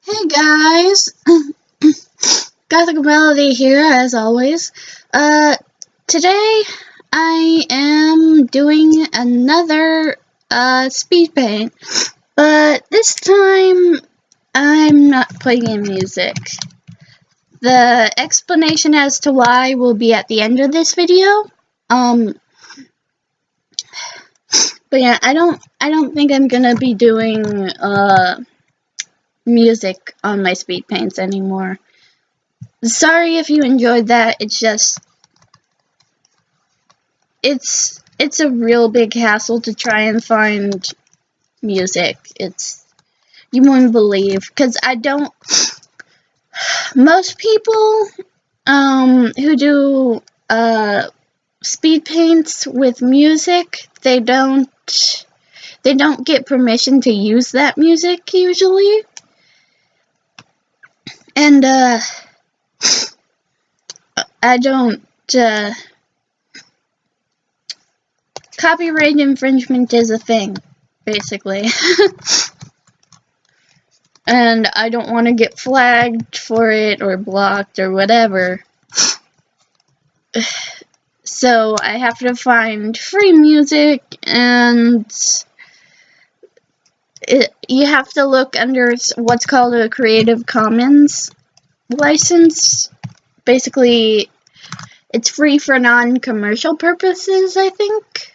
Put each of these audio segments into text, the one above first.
Hey guys, Gothic Melody here as always. Today I am doing another speed paint, but this time I'm not putting in music. The explanation as to why will be at the end of this video. But yeah, I don't think I'm gonna be doing music on my speed paints anymore. Sorry if you enjoyed that. It's just it's a real big hassle to try and find music. You wouldn't believe, because I don't. Most people who do speed paints with music, they don't get permission to use that music usually, and I don't. Copyright infringement is a thing, basically. And I don't want to get flagged for it or blocked or whatever. So I have to find free music, and you have to look under what's called a Creative Commons license. Basically, it's free for non-commercial purposes, I think.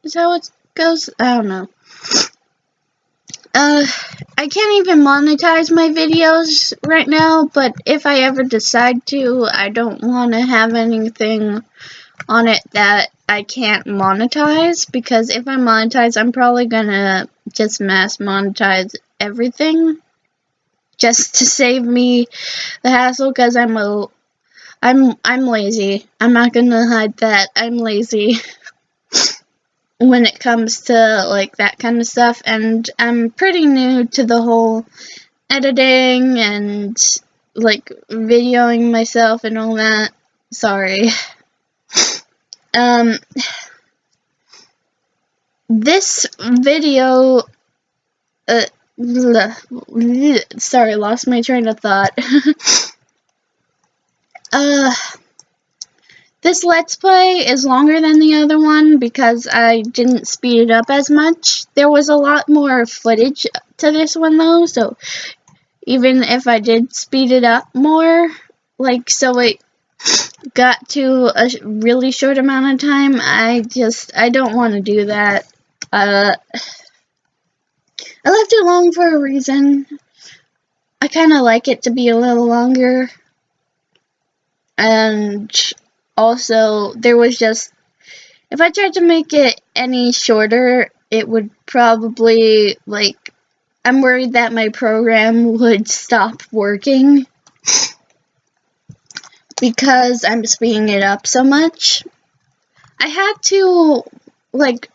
Is that how it goes? I don't know. I can't even monetize my videos right now, but if I ever decide to, I don't want to have anything on it that I can't monetize, because if I monetize, I'm probably gonna just mass monetize everything just to save me the hassle, because I'm lazy. I'm not gonna hide that. I'm lazy when it comes to like that kind of stuff, and I'm pretty new to the whole editing and like videoing myself and all that. Sorry. This video sorry, lost my train of thought. This Let's Play is longer than the other one because I didn't speed it up as much. There was a lot more footage to this one though, so even if I did speed it up more, like so it got to a really short amount of time, I don't want to do that. I left it long for a reason. I kind of like it to be a little longer, and also, there was just, if I tried to make it any shorter, it would probably, like, I'm worried that my program would stop working because I'm speeding it up so much. I had to, like,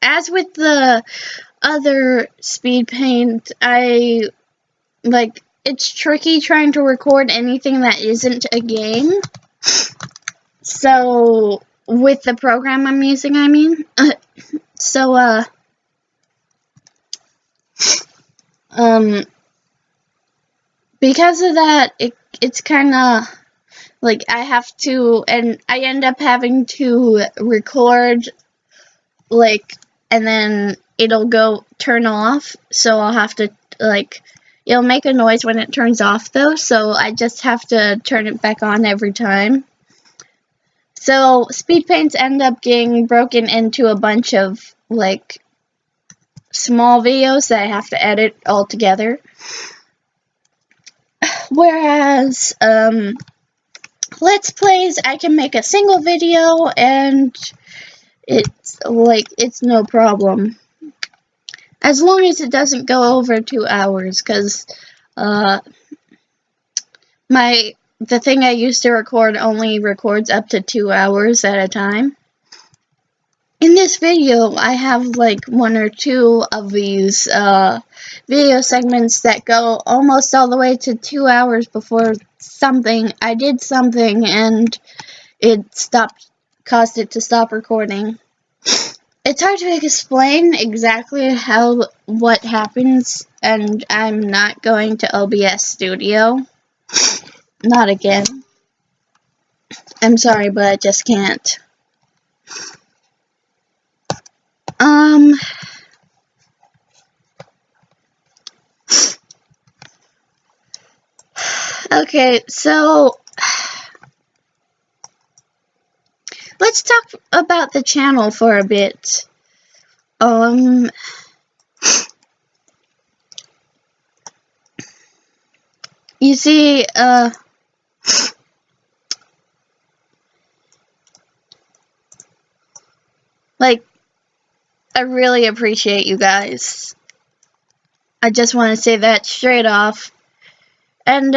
as with the other speed paint, it's tricky trying to record anything that isn't a game. So, with the program I'm using, I mean. Because of that, it's kind of, like, I have to, and I end up having to record, like, and then it'll turn off, so I'll have to, like, it'll make a noise when it turns off, though, so I just have to turn it back on every time. So, speed paints end up getting broken into a bunch of, like, small videos that I have to edit all together. Whereas, Let's Plays, I can make a single video, and it's no problem. As long as it doesn't go over 2 hours, because, the thing I used to record only records up to 2 hours at a time. In this video, I have like 1 or 2 of these video segments that go almost all the way to 2 hours before I did something and it caused it to stop recording. It's hard to explain exactly how what happens, and I'm not going to OBS Studio. Not again. I'm sorry, but I just can't. Okay, so let's talk about the channel for a bit. You see, like, I really appreciate you guys. I just want to say that straight off. And,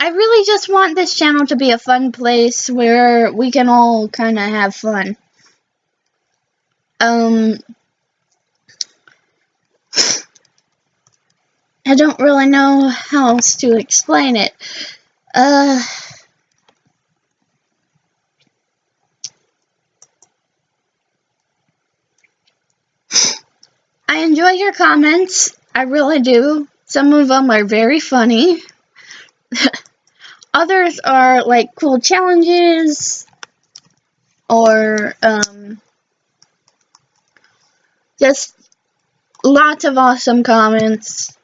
I really just want this channel to be a fun place where we can all kind of have fun. I don't really know how else to explain it. I enjoy your comments. I really do. Some of them are very funny. Others are like cool challenges or just lots of awesome comments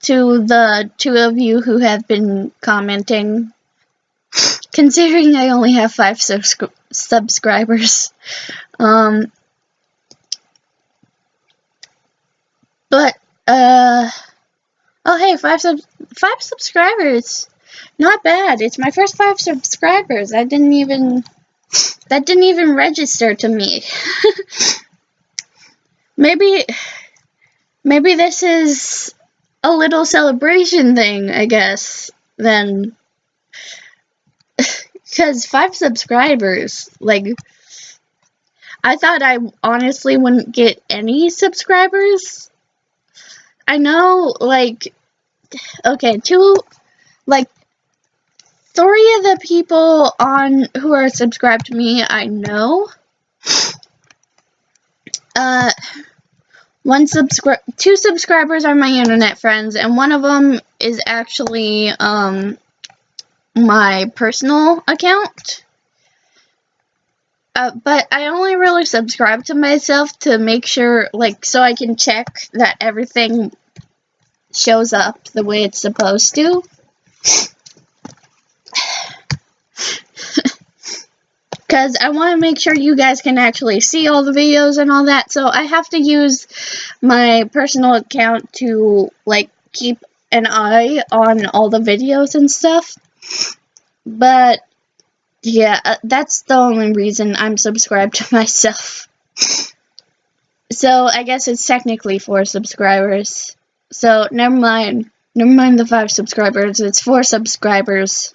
to the 2 of you who have been commenting. Considering I only have 5 subscribers. But oh hey, 5 subscribers. Not bad. It's my first 5 subscribers. That didn't even register to me. Maybe this is a little celebration thing, I guess, then. Because 5 subscribers, like, I thought I honestly wouldn't get any subscribers. I know, like, okay, 3 of the people who are subscribed to me, I know. 2 subscribers are my internet friends, and one of them is actually, my personal account. But I only really subscribe to myself to make sure, like, so I can check that everything shows up the way it's supposed to. Because I want to make sure you guys can actually see all the videos and all that, so I have to use my personal account to, like, keep an eye on all the videos and stuff. But yeah, that's the only reason I'm subscribed to myself. So I guess it's technically 4 subscribers. So never mind the 5 subscribers. It's 4 subscribers.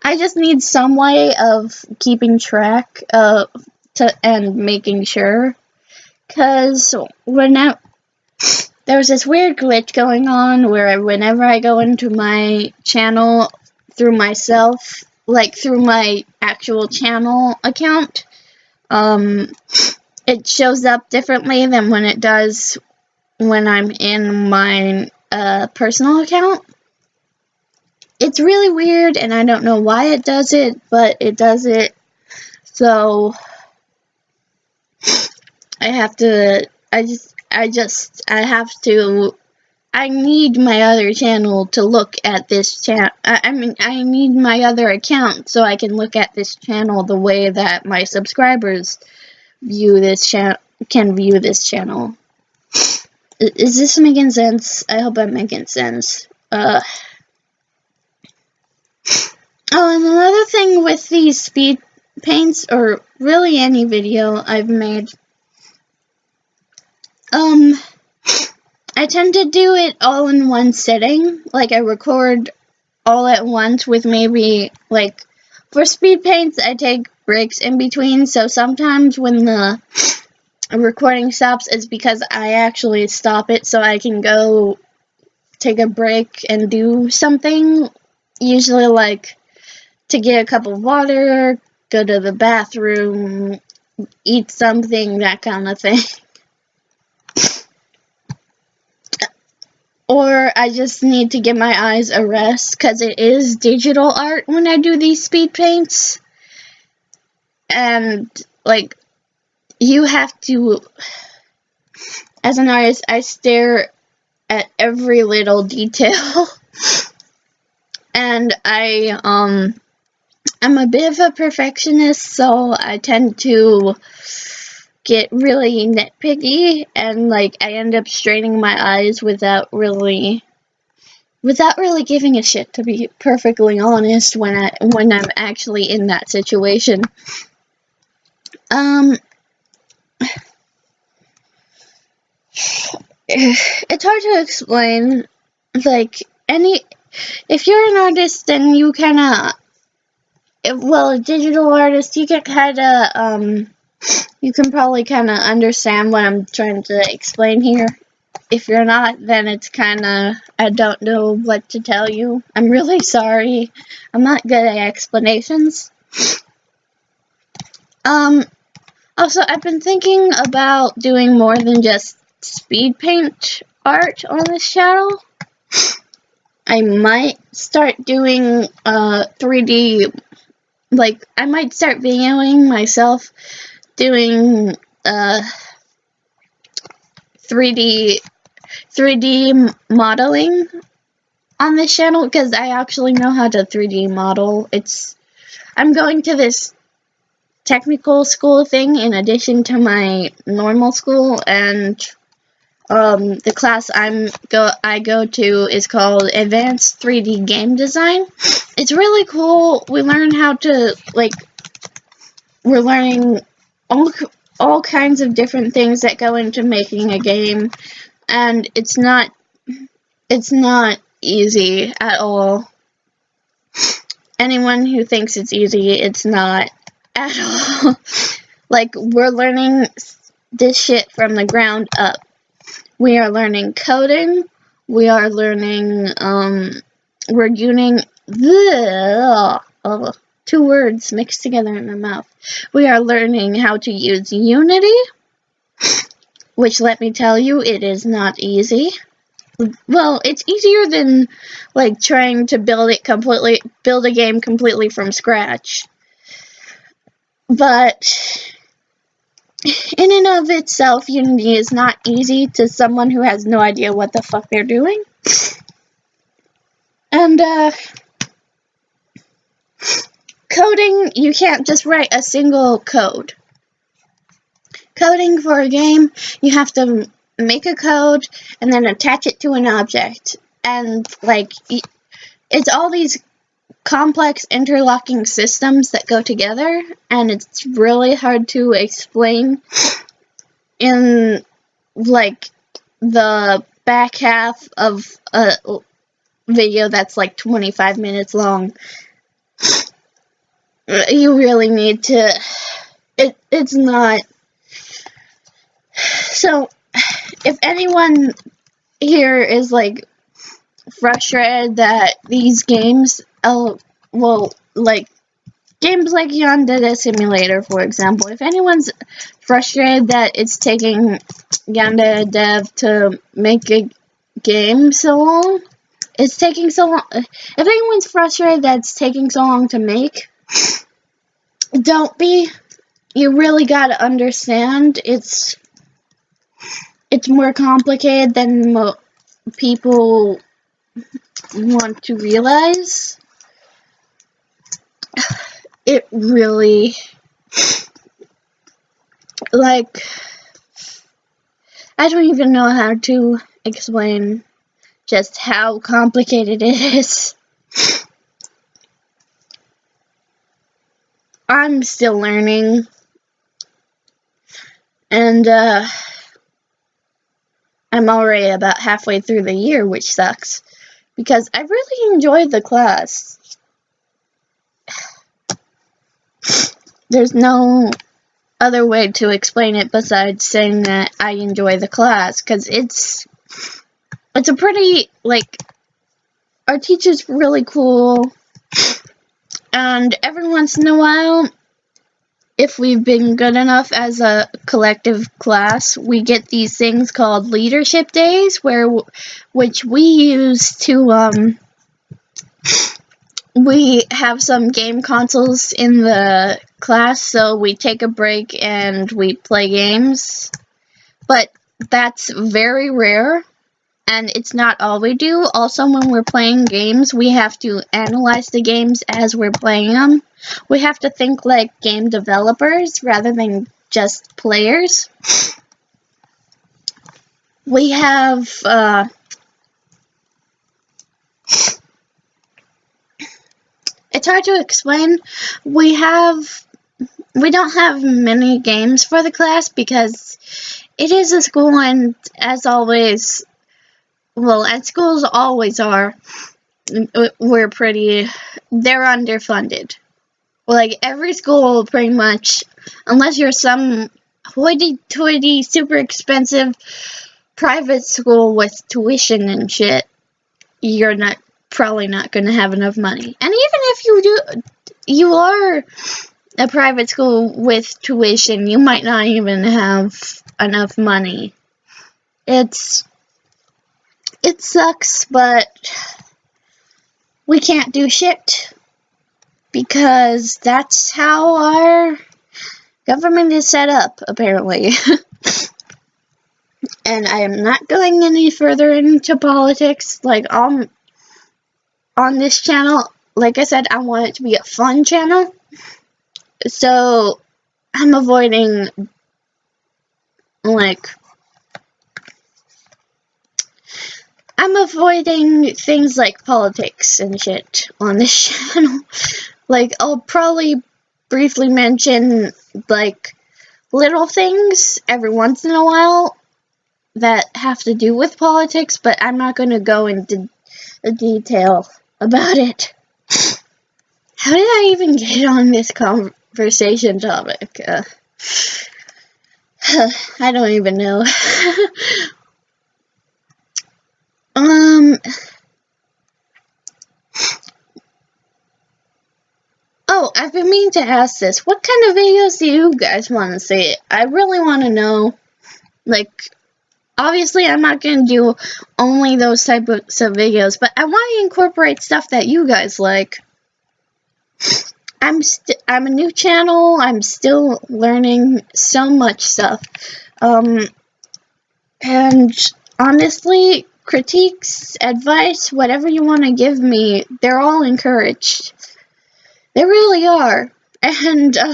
I just need some way of keeping track and making sure. Cause there was this weird glitch going on where whenever I go into my channel through myself, like through my actual channel account, it shows up differently than when it does when I'm in my personal account. It's really weird, and I don't know why it does it, but it does it. So I need my other channel to look at this channel. I need my other account so I can look at this channel the way that my subscribers view this can view this channel. Is this making sense? I hope I'm making sense. Oh, and another thing with these speed paints, or really any video I've made, I tend to do it all in one sitting. Like, I record all at once with maybe, like, for speed paints, I take breaks in between, so sometimes when the recording stops, it's because I actually stop it so I can go take a break and do something. Usually, like, to get a cup of water, go to the bathroom, eat something, that kind of thing. Or I just need to give my eyes a rest, because it is digital art when I do these speed paints. And, like, you have to, as an artist, I stare at every little detail. And I'm a bit of a perfectionist, so I tend to get really nitpicky, and like I end up straining my eyes without really giving a shit, to be perfectly honest, when I'm actually in that situation. It's hard to explain. Like, if you're an artist, then you kinda, well, a digital artist, you can kinda, you can probably kinda understand what I'm trying to explain here. If you're not, then it's kinda, I don't know what to tell you. I'm really sorry. I'm not good at explanations. Also, I've been thinking about doing more than just speed paint art on this channel. I might start doing 3D, like, I might start videoing myself doing 3D modeling on this channel, because I actually know how to 3D model. I'm going to this technical school thing in addition to my normal school, and the class I go to is called Advanced 3D Game Design. It's really cool. We learn how to, like, we're learning all kinds of different things that go into making a game, and it's not easy at all. Anyone who thinks it's easy, it's not at all. Like, we're learning this shit from the ground up. We are learning coding. We are learning, we're using, two words mixed together in my mouth. We are learning how to use Unity, which, let me tell you, it is not easy. Well, it's easier than, like, trying to build a game completely from scratch. But in and of itself, Unity is not easy to someone who has no idea what the fuck they're doing. And, coding, you can't just write a single code. Coding for a game, you have to make a code and then attach it to an object. And, like, it's all these complex interlocking systems that go together, and it's really hard to explain in, like, the back half of a video that's like 25 minutes long. You really need to, it's not. So, if anyone here is, like, frustrated that these games, like, games like Yandere Simulator, for example, if anyone's frustrated that it's taking Yandere Dev to make a game so long, if anyone's frustrated that it's taking so long to make, don't be. You really gotta understand, it's more complicated than people want to realize. It really, like, I don't even know how to explain just how complicated it is. I'm still learning, and I'm already about halfway through the year, which sucks, because I really enjoyed the class. There's no other way to explain it besides saying that I enjoy the class, because it's a pretty, like, our teacher's really cool, and every once in a while, if we've been good enough as a collective class, we get these things called leadership days, which we use to we have some game consoles in the class, so we take a break and we play games. But that's very rare, and it's not all we do. Also, when we're playing games, we have to analyze the games as we're playing them. We have to think like game developers rather than just players. We have it's hard to explain. We don't have many games for the class because it is a school, and as always, well, as schools always are, they're underfunded. Like, every school, pretty much, unless you're some hoity-toity, super expensive private school with tuition and shit, you're probably not going to have enough money. And even if you are a private school with tuition, you might not even have enough money. It sucks, but we can't do shit because that's how our government is set up, apparently. And I am not going any further into politics. Like, on this channel, like I said, I want it to be a fun channel. So, I'm avoiding, things like politics and shit on this channel. Like, I'll probably briefly mention, like, little things every once in a while that have to do with politics, but I'm not going to go into detail about it. How did I even get on this conversation topic? I don't even know. Oh, I've been meaning to ask this. What kind of videos do you guys want to see? I really want to know. Like, obviously, I'm not going to do only those types of videos, but I want to incorporate stuff that you guys like. I'm a new channel. I'm still learning so much stuff. And honestly, critiques, advice, whatever you want to give me, they're all encouraged. They really are. And I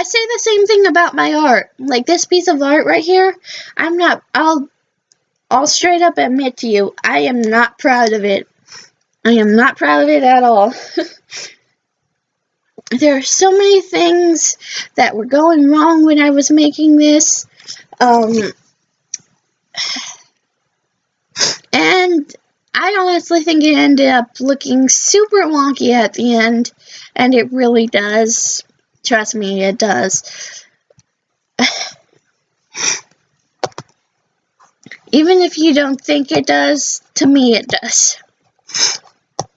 say the same thing about my art. Like, this piece of art right here, I'll straight up admit to you, I am not proud of it. I am not proud of it at all. There are so many things that were going wrong when I was making this. And I honestly think it ended up looking super wonky at the end, and it really does. Trust me, it does. Even if you don't think it does, to me it does.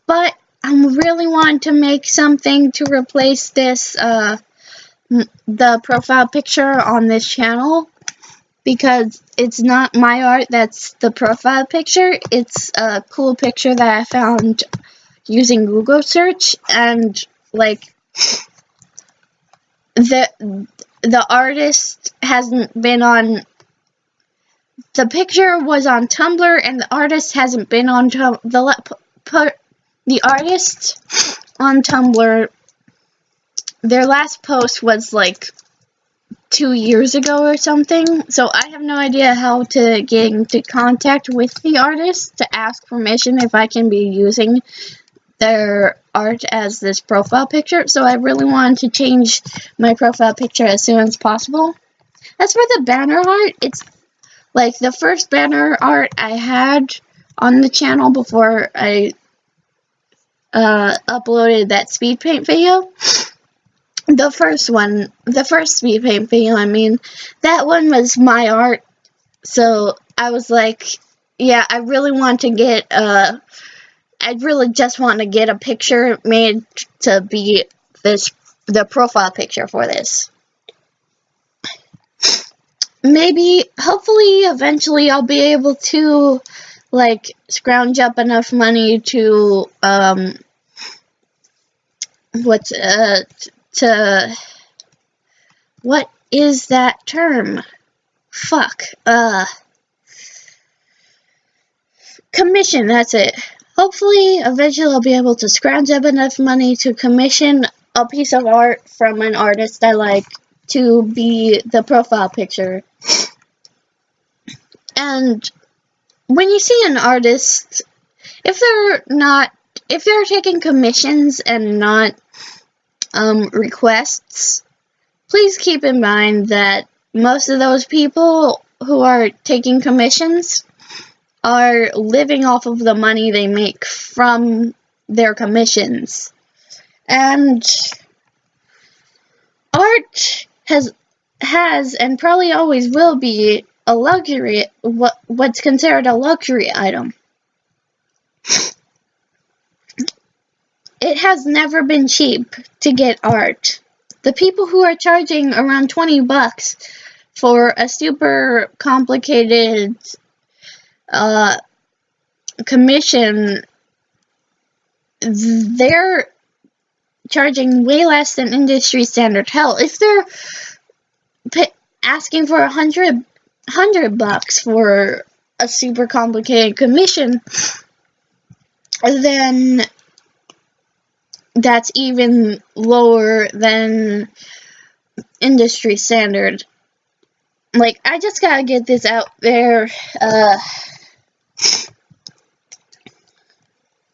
But I'm really wanting to make something to replace this, the profile picture on this channel, because it's not my art that's the profile picture. It's a cool picture that I found using Google search, and like the artist hasn't been on. The picture was on Tumblr, and the artist hasn't been on the artist on Tumblr. Their last post was like 2 years ago or something, so I have no idea how to get into contact with the artist to ask permission if I can be using their art as this profile picture. So I really wanted to change my profile picture as soon as possible. As for the banner art, it's like the first banner art I had on the channel before I uploaded that Speedpaint video. The first Speedpaint video, I mean, that one was my art. So I was like, yeah, I really want to get, I really just want to get a picture made to be this the profile picture for this. Maybe, hopefully, eventually I'll be able to, like, scrounge up enough money to, what is that term? Fuck, commission, that's it. Hopefully, eventually I'll be able to scrounge up enough money to commission a piece of art from an artist I like to be the profile picture. And when you see an artist, if they're taking commissions and not requests, please keep in mind that most of those people who are taking commissions are living off of the money they make from their commissions. And art has and probably always will be a luxury, what's considered a luxury item. It has never been cheap to get art. The people who are charging around $20 for a super complicated commission, they're charging way less than industry standard. Hell, if they're asking for $100 for a super complicated commission, then that's even lower than industry standard. Like, I just gotta get this out there.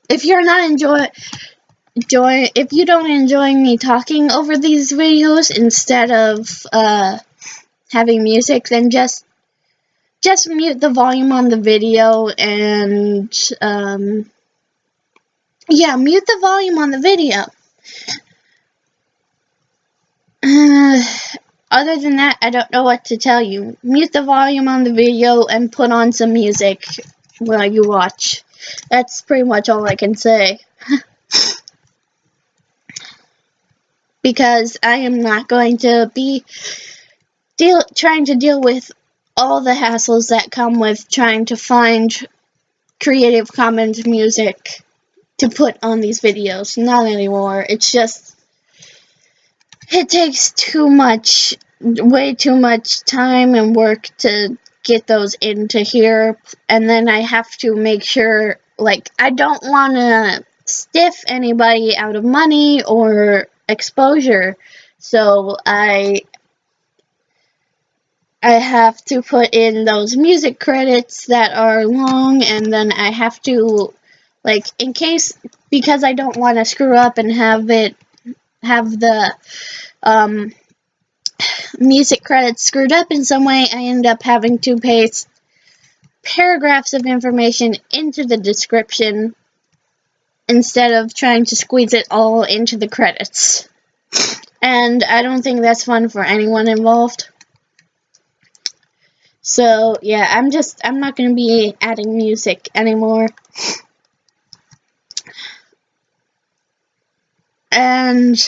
If you're not if you don't enjoy me talking over these videos instead of having music, then just mute the volume on the video and yeah, mute the volume on the video. Other than that, I don't know what to tell you. Mute the volume on the video and put on some music while you watch. That's pretty much all I can say. Because I am not going to be trying to deal with all the hassles that come with trying to find Creative Commons music to put on these videos. Not anymore. It's just, it takes way too much time and work to get those into here, and then I have to make sure, like, I don't want to stiff anybody out of money or exposure, so I have to put in those music credits that are long, and then I have to, like, in case, because I don't want to screw up and have the music credits screwed up in some way, I end up having to paste paragraphs of information into the description instead of trying to squeeze it all into the credits. And I don't think that's fun for anyone involved. So, yeah, I'm not going to be adding music anymore. And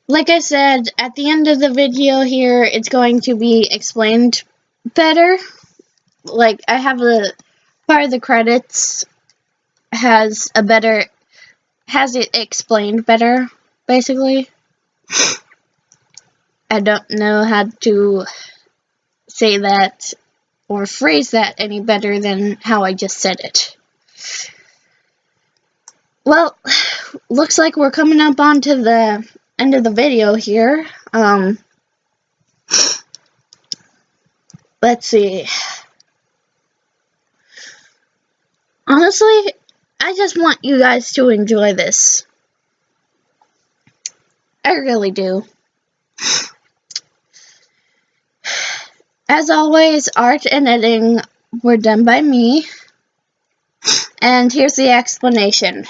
like I said, at the end of the video here, it's going to be explained better. Like, I have part of the credits has it explained better, basically. I don't know how to say that or phrase that any better than how I just said it. Well, looks like we're coming up onto the end of the video here. Let's see. Honestly, I just want you guys to enjoy this. I really do. As always, art and editing were done by me. And here's the explanation.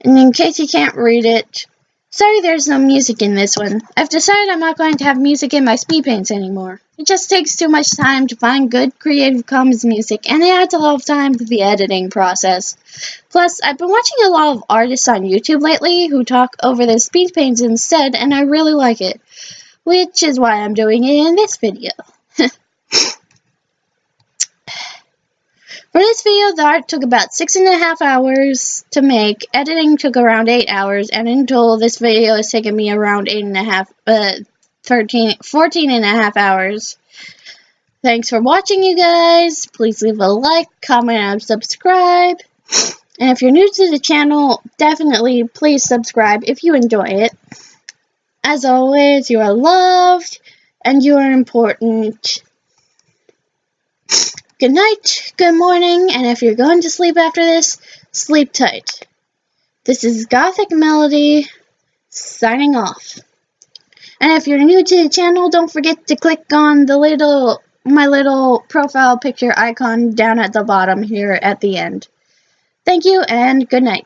And in case you can't read it, Sorry there's no music in this one. I've decided I'm not going to have music in my speed paints anymore. It just takes too much time to find good Creative Commons music, and it adds a lot of time to the editing process. Plus, I've been watching a lot of artists on YouTube lately who talk over their speed paints instead, and I really like it. Which is why I'm doing it in this video. For this video, the art took about 6.5 hours to make, editing took around 8 hours, and in total this video has taken me around 14.5 hours. Thanks for watching, you guys. Please leave a like, comment, and subscribe. And if you're new to the channel, definitely please subscribe if you enjoy it. As always, you are loved, and you are important. Good night, good morning, and if you're going to sleep after this, sleep tight. This is Gothic Melody, signing off. And if you're new to the channel, don't forget to click on the my little profile picture icon down at the bottom here at the end. Thank you, and good night.